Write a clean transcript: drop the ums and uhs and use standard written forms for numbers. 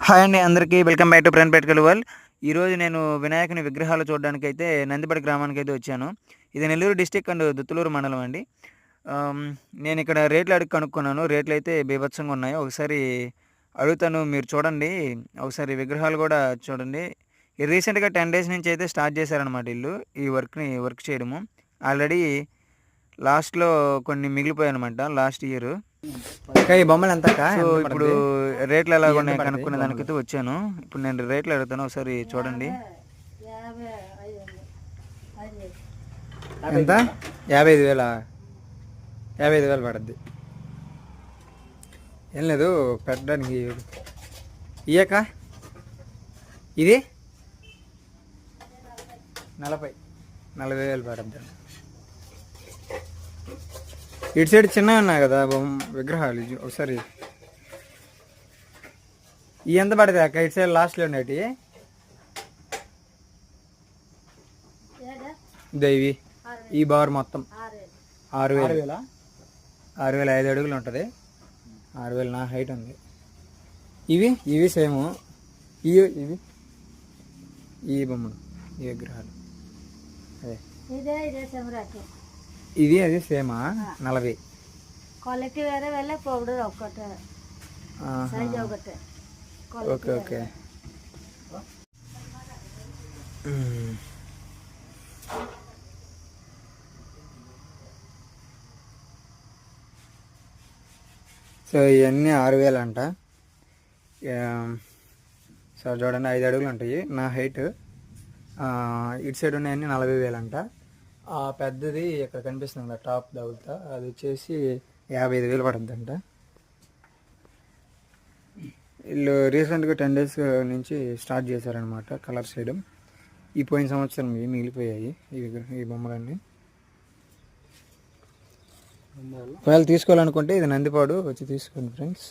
Hi అండి అందరికీ welcome back to Prem పెట్కల్ వరల్డ్. ఈరోజు నేను వినాయకుని విగ్రహాలు చూడడానికైతే నందిపడి గ్రామానికైతే వచ్చాను. ఇది నెల్లూరు డిస్ట్రిక్ట్ అండ్ దుత్తులూరు మండలం అండి. ఆహ్, నేను ఇక్కడ రేట్లు అడిగి కనుక్కున్నాను. రేట్లయితే బీభత్సంగా ఉన్నాయి. ఒకసారి అడుగుతాను, మీరు చూడండి. ఒకసారి విగ్రహాలు కూడా చూడండి. రీసెంట్‌గా 10 డేస్ నుంచి అయితే స్టార్ట్ చేశారనమాట ఈళ్ళు ఈ వర్క్ చేయడము. ఆల్రెడీ లాస్ట్‌లో కొన్ని మిగిలిపోయాయనమాట లాస్ట్ ఇయర్. ఈ బొమ్మలు ఎంత సో ఇప్పుడు రేట్లు ఎలాగున్నాయి కనుక్కునే దానికైతే వచ్చాను. ఇప్పుడు నేను రేట్లు అడుగుతాను, ఒకసారి చూడండి. ఎంత? 55,000. 55,000 పడుద్ది. ఏం లేదు పెట్టడానికి. ఇయ్యక ఇది 40,000 పడుద్ది. ఇటు సైడ్ చిన్నవి ఉన్నాయి కదా విగ్రహాలు, ఒకసారి ఇవి ఎంత పడతాయి అక్క? ఇటు సైడ్ లాస్ట్లో ఉండేటి ఇవి ఈ బార్ మొత్తం 6,000. 6,000 5 అడుగులు ఉంటుంది. 6,000 నా హైట్ ఉంది. ఇవి సేమ్. ఇవి ఈ బొమ్మలు, ఈ విగ్రహాలు అదే ఇది అది సేమా? 40. క్వాలిటీ వేరే వేరే పౌడర్ ఒకటే, సైజ్ ఒకటే. Okay okay. సో ఇవన్నీ 6,000 అంట. సో చూడండి 5 అడుగులు ఉంటాయి నా హైట్. ఇటు సైడ్ ఉన్నాయన్నీ 40,000 అంట. పెద్దది ఇక్కడ కనిపిస్తుంది కదా టాప్ తగులుతా, అది వచ్చేసి 55,000 పడుద్దంట. వీళ్ళు రీసెంట్గా 10 డేస్ నుంచి స్టార్ట్ చేశారనమాట కలర్స్ వేయడం. ఈ పోయిన సంవత్సరం మిగిలిపోయాయి ఈ బొమ్మలన్నీ. ఒకవేళ తీసుకోవాలనుకుంటే ఇది నందిపాడు వచ్చి తీసుకోండి ఫ్రెండ్స్.